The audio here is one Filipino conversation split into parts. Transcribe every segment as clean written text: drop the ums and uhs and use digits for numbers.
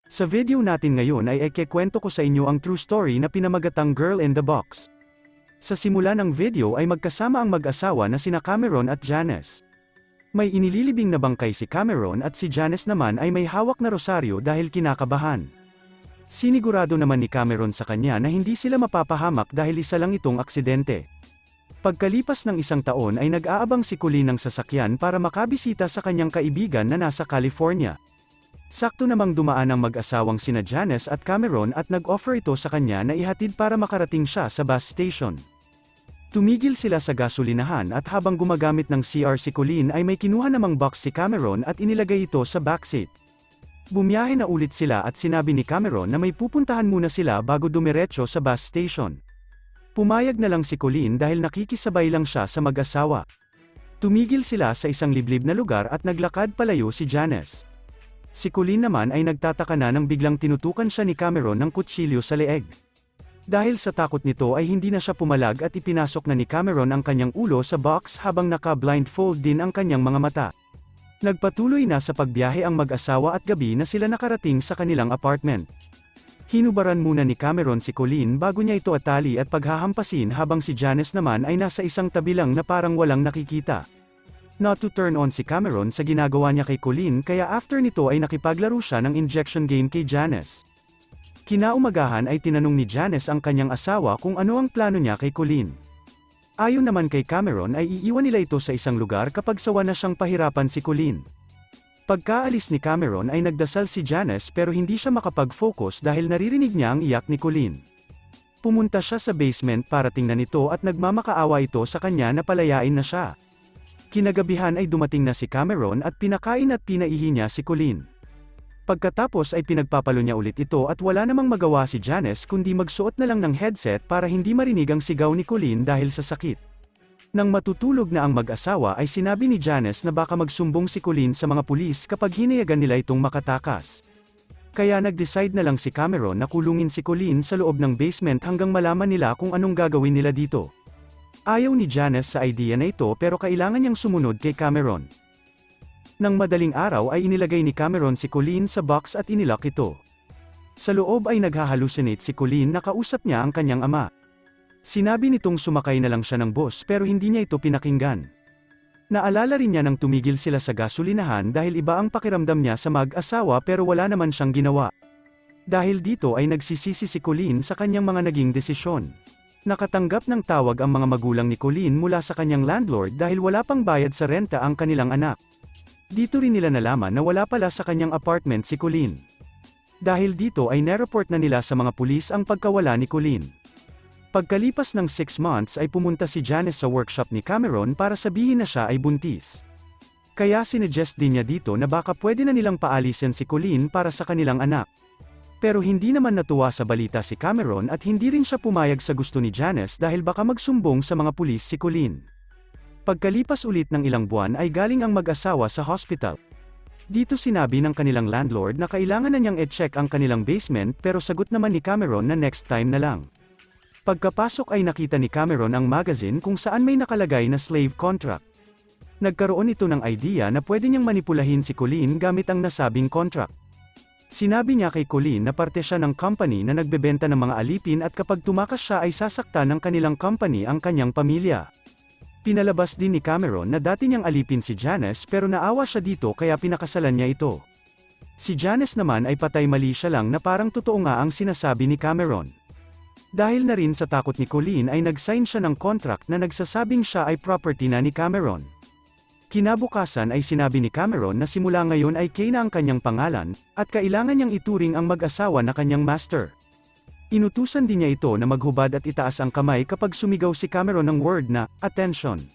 Sa video natin ngayon ay ikikwento ko sa inyo ang true story na pinamagatang Girl in the Box. Sa simula ng video ay magkasama ang mag-asawa na sina Cameron at Janice. May inililibing na bangkay si Cameron at si Janice naman ay may hawak na rosaryo dahil kinakabahan. Sinigurado naman ni Cameron sa kanya na hindi sila mapapahamak dahil isa lang itong aksidente. Pagkalipas ng isang taon ay nag-aabang si Colleen ng sasakyan para makabisita sa kanyang kaibigan na nasa California. Sakto namang dumaan ang mag-asawang sina Janice at Cameron at nag-offer ito sa kanya na ihatid para makarating siya sa bus station. Tumigil sila sa gasolinahan at habang gumagamit ng CR si Colleen ay may kinuha namang box si Cameron at inilagay ito sa backseat. Bumiyahe na ulit sila at sinabi ni Cameron na may pupuntahan muna sila bago dumiretso sa bus station. Pumayag na lang si Colleen dahil nakikisabay lang siya sa mag-asawa. Tumigil sila sa isang liblib na lugar at naglakad palayo si Janice. Si Colleen naman ay nagtataka na nang biglang tinutukan siya ni Cameron ng kutsilyo sa leeg. Dahil sa takot nito ay hindi na siya pumalag at ipinasok na ni Cameron ang kanyang ulo sa box habang naka-blindfold din ang kanyang mga mata. Nagpatuloy na sa pagbiyahe ang mag-asawa at gabi na sila nakarating sa kanilang apartment. Hinubaran muna ni Cameron si Colleen bago niya ito atali at paghahampasin habang si Janice naman ay nasa isang tabi lang na parang walang nakikita. Not to turn on si Cameron sa ginagawa niya kay Colleen kaya after nito ay nakipaglaro siya ng injection game kay Janice. Kinaumagahan ay tinanong ni Janice ang kanyang asawa kung ano ang plano niya kay Colleen. Ayon naman kay Cameron ay iiwan nila ito sa isang lugar kapag sawa na siyang pahirapan si Colleen. Pagkaalis ni Cameron ay nagdasal si Janice pero hindi siya makapag-focus dahil naririnig niya ang iyak ni Colleen. Pumunta siya sa basement para tingnan ito at nagmamakaawa ito sa kanya na palayain na siya. Kinagabihan ay dumating na si Cameron at pinakain at pinaihi niya si Colleen. Pagkatapos ay pinagpapalo niya ulit ito at wala namang magawa si Janice kundi magsuot na lang ng headset para hindi marinig ang sigaw ni Colleen dahil sa sakit. Nang matutulog na ang mag-asawa ay sinabi ni Janice na baka magsumbong si Colleen sa mga pulis kapag hinayagan nila itong makatakas. Kaya nag-decide na lang si Cameron na kulungin si Colleen sa loob ng basement hanggang malaman nila kung anong gagawin nila dito. Ayaw ni Janice sa idea na ito pero kailangan niyang sumunod kay Cameron. Nang madaling araw ay inilagay ni Cameron si Colleen sa box at inilock ito. Sa loob ay naghahalusinate si Colleen na kausap niya ang kanyang ama. Sinabi nitong sumakay na lang siya ng bus pero hindi niya ito pinakinggan. Naalala rin niya nang tumigil sila sa gasolinahan dahil iba ang pakiramdam niya sa mag-asawa pero wala naman siyang ginawa. Dahil dito ay nagsisisi si Colleen sa kanyang mga naging desisyon. Nakatanggap ng tawag ang mga magulang ni Colleen mula sa kanyang landlord dahil wala pang bayad sa renta ang kanilang anak. Dito rin nila nalaman na wala pala sa kanyang apartment si Colleen. Dahil dito ay nereport na nila sa mga pulis ang pagkawala ni Colleen. Pagkalipas ng 6 months ay pumunta si Janice sa workshop ni Cameron para sabihin na siya ay buntis. Kaya sinuggest din niya dito na baka pwede na nilang paalisin si Colleen para sa kanilang anak. Pero hindi naman natuwa sa balita si Cameron at hindi rin siya pumayag sa gusto ni Janice dahil baka magsumbong sa mga pulis si Colleen. Pagkalipas ulit ng ilang buwan ay galing ang mag-asawa sa hospital. Dito sinabi ng kanilang landlord na kailangan na niyang i-check ang kanilang basement pero sagot naman ni Cameron na next time na lang. Pagkapasok ay nakita ni Cameron ang magazine kung saan may nakalagay na slave contract. Nagkaroon ito ng idea na pwede niyang manipulahin si Colleen gamit ang nasabing contract. Sinabi niya kay Colleen na parte siya ng company na nagbebenta ng mga alipin at kapag tumakas siya ay sasaktan ng kanilang company ang kanyang pamilya. Pinalabas din ni Cameron na dati niyang alipin si Janice pero naawa siya dito kaya pinakasalan niya ito. Si Janice naman ay patay mali siya lang na parang totoo nga ang sinasabi ni Cameron. Dahil na rin sa takot ni Colleen ay nag-sign siya ng contract na nagsasabing siya ay property na ni Cameron. Kinabukasan ay sinabi ni Cameron na simula ngayon ay Kay na ang kanyang pangalan, at kailangan niyang ituring ang mag-asawa na kanyang master. Inutusan din niya ito na maghubad at itaas ang kamay kapag sumigaw si Cameron ng word na, attention.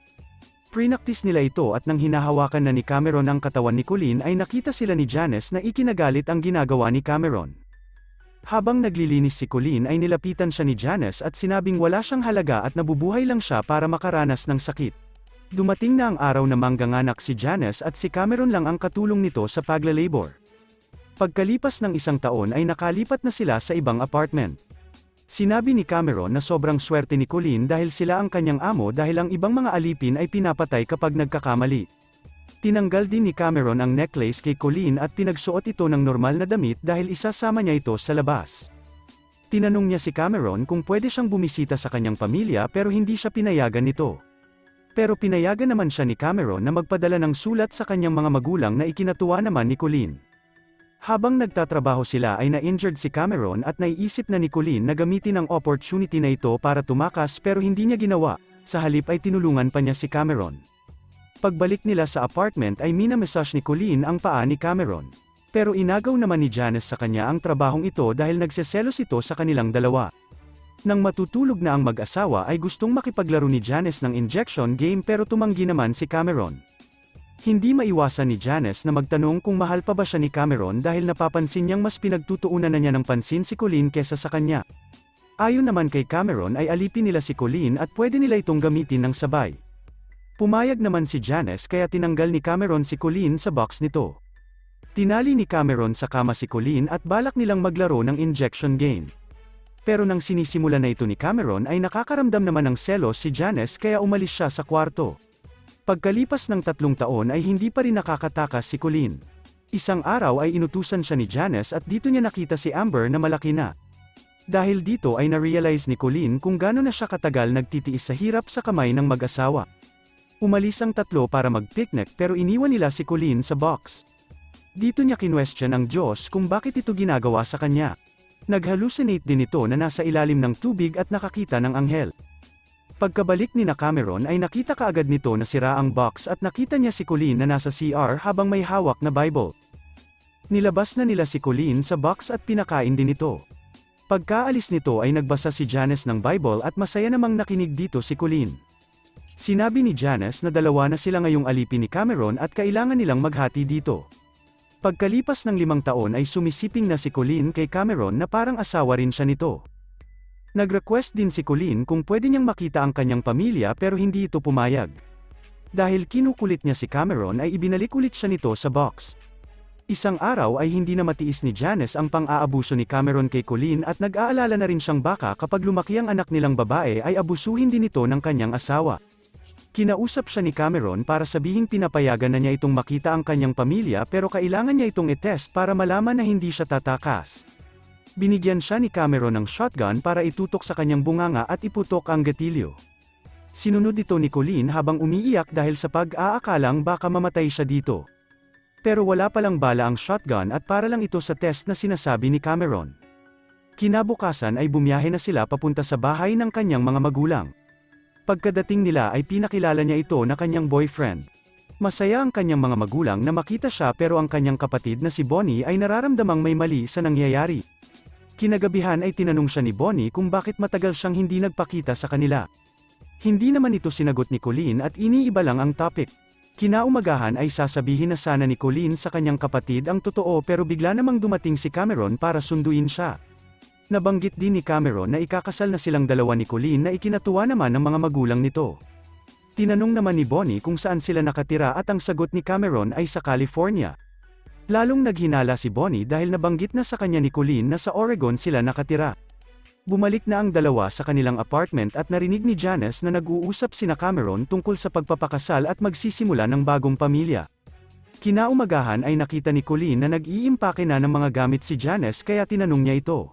Prinaktis nila ito at nang hinahawakan na ni Cameron ang katawan ni Colleen ay nakita sila ni Janice na ikinagalit ang ginagawa ni Cameron. Habang naglilinis si Colleen ay nilapitan siya ni Janice at sinabing wala siyang halaga at nabubuhay lang siya para makaranas ng sakit. Dumating na ang araw na mangganganak si Janice at si Cameron lang ang katulong nito sa paglalabor. Pagkalipas ng isang taon ay nakalipat na sila sa ibang apartment. Sinabi ni Cameron na sobrang swerte ni Colleen dahil sila ang kanyang amo dahil ang ibang mga alipin ay pinapatay kapag nagkakamali. Tinanggal din ni Cameron ang necklace kay Colleen at pinagsuot ito ng normal na damit dahil isasama niya ito sa labas. Tinanong niya si Cameron kung pwede siyang bumisita sa kanyang pamilya pero hindi siya pinayagan nito. Pero pinayagan naman siya ni Cameron na magpadala ng sulat sa kanyang mga magulang na ikinatuwa naman ni Colleen. Habang nagtatrabaho sila ay na-injured si Cameron at naiisip na ni Colleen na gamitin ang opportunity na ito para tumakas pero hindi niya ginawa, sa halip ay tinulungan pa niya si Cameron. Pagbalik nila sa apartment ay minamassage ni Colleen ang paa ni Cameron. Pero inagaw naman ni Janice sa kanya ang trabahong ito dahil nagseselos ito sa kanilang dalawa. Nang matutulog na ang mag-asawa ay gustong makipaglaro ni Janice ng injection game pero tumanggi naman si Cameron. Hindi maiwasan ni Janice na magtanong kung mahal pa ba siya ni Cameron dahil napapansin niyang mas pinagtutuunan na niya ng pansin si Colleen kesa sa kanya. Ayon naman kay Cameron ay alipin nila si Colleen at pwede nila itong gamitin ng sabay. Pumayag naman si Janice kaya tinanggal ni Cameron si Colleen sa box nito. Tinali ni Cameron sa kama si Colleen at balak nilang maglaro ng injection game. Pero nang sinisimula na ito ni Cameron ay nakakaramdam naman ng selos si Janice kaya umalis siya sa kwarto. Pagkalipas ng 3 taon ay hindi pa rin nakakatakas si Colleen. Isang araw ay inutusan siya ni Janice at dito niya nakita si Amber na malaki na. Dahil dito ay na-realize ni Colleen kung gaano na siya katagal nagtitiis sa hirap sa kamay ng mag-asawa. Umalis ang tatlo para mag-picnic pero iniwan nila si Colleen sa box. Dito niya kinwestiyon ang Diyos kung bakit ito ginagawa sa kanya. Nag-hallucinate din ito na nasa ilalim ng tubig at nakakita ng anghel. Pagkabalik ni na Cameron ay nakita kaagad nito na sira ang box at nakita niya si Colleen na nasa CR habang may hawak na Bible. Nilabas na nila si Colleen sa box at pinakain din ito. Pagkaalis nito ay nagbasa si Janice ng Bible at masaya namang nakinig dito si Colleen. Sinabi ni Janice na dalawa na sila ngayong alipin ni Cameron at kailangan nilang maghati dito. Pagkalipas ng 5 taon ay sumisiping na si Colleen kay Cameron na parang asawa rin siya nito. Nag-request din si Colleen kung pwede niyang makita ang kanyang pamilya pero hindi ito pumayag. Dahil kinukulit niya si Cameron ay ibinalik ulit siya nito sa box. Isang araw ay hindi na matiis ni Janice ang pang-aabuso ni Cameron kay Colleen at nag-aalala na rin siyang baka kapag lumaki ang anak nilang babae ay abusuhin din ito ng kanyang asawa. Kinausap siya ni Cameron para sabihing pinapayagan na niya itong makita ang kanyang pamilya pero kailangan niya itong i-test para malaman na hindi siya tatakas. Binigyan siya ni Cameron ng shotgun para itutok sa kanyang bunganga at iputok ang gatilyo. Sinunod ito ni Colleen habang umiiyak dahil sa pag-aakalang baka mamatay siya dito. Pero wala palang bala ang shotgun at para lang ito sa test na sinasabi ni Cameron. Kinabukasan ay bumiyahe na sila papunta sa bahay ng kanyang mga magulang. Pagkadating nila ay pinakilala niya ito na kanyang boyfriend. Masaya ang kanyang mga magulang na makita siya pero ang kanyang kapatid na si Bonnie ay nararamdamang may mali sa nangyayari. Kinagabihan ay tinanong siya ni Bonnie kung bakit matagal siyang hindi nagpakita sa kanila. Hindi naman ito sinagot ni Colleen at iniiba lang ang topic. Kinaumagahan ay sasabihin na sana ni Colleen sa kanyang kapatid ang totoo pero bigla namang dumating si Cameron para sunduin siya. Nabanggit din ni Cameron na ikakasal na silang dalawa ni Colleen na ikinatuwa naman ng mga magulang nito. Tinanong naman ni Bonnie kung saan sila nakatira at ang sagot ni Cameron ay sa California. Lalong naghinala si Bonnie dahil nabanggit na sa kanya ni Colleen na sa Oregon sila nakatira. Bumalik na ang dalawa sa kanilang apartment at narinig ni Janice na nag-uusap sina Cameron tungkol sa pagpapakasal at magsisimula ng bagong pamilya. Kinaumagahan ay nakita ni Colleen na nag-iimpake na ng mga gamit si Janice kaya tinanong niya ito.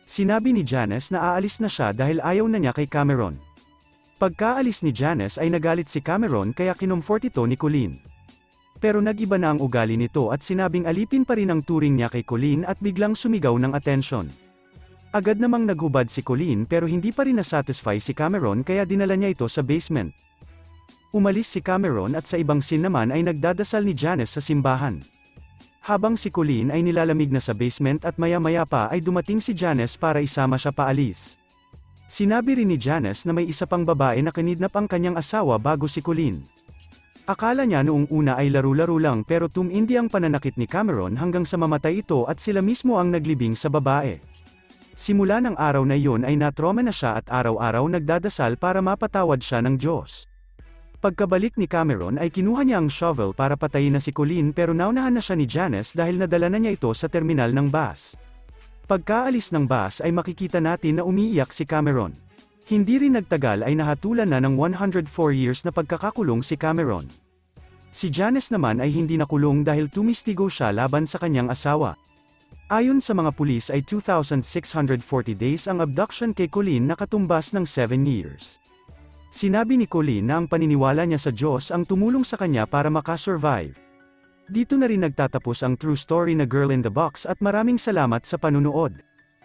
Sinabi ni Janice na aalis na siya dahil ayaw na niya kay Cameron. Pagkaalis ni Janice ay nagalit si Cameron kaya kinomfort ito ni Colleen. Pero nag-iba na ang ugali nito at sinabing alipin pa rin ang turing niya kay Colleen at biglang sumigaw ng atensyon. Agad namang naghubad si Colleen pero hindi pa rin nasatisfy si Cameron kaya dinala niya ito sa basement. Umalis si Cameron at sa ibang scene naman ay nagdadasal ni Janice sa simbahan. Habang si Colleen ay nilalamig na sa basement at maya-maya pa ay dumating si Janice para isama siya paalis. Sinabi rin ni Janice na may isa pang babae na kinidnap ang kanyang asawa bago si Colleen. Akala niya noong una ay laro-laro lang pero tumindi ang pananakit ni Cameron hanggang sa mamatay ito at sila mismo ang naglibing sa babae. Simula ng araw na iyon ay natroma na siya at araw-araw nagdadasal para mapatawad siya ng Diyos. Pagkabalik ni Cameron ay kinuha niya ang shovel para patayin na si Colleen pero naunahan na siya ni Janice dahil nadala na niya ito sa terminal ng bus. Pagkaalis ng bus ay makikita natin na umiiyak si Cameron. Hindi rin nagtagal ay nahatulan na ng 104 years na pagkakakulong si Cameron. Si Janice naman ay hindi nakulong dahil tumistigo siya laban sa kanyang asawa. Ayon sa mga pulis ay 2,640 days ang abduction kay Colleen na katumbas ng 7 years. Sinabi ni Colleen na ang paniniwala niya sa Diyos ang tumulong sa kanya para makasurvive. Dito na rin nagtatapos ang true story na Girl in the Box at maraming salamat sa panunood.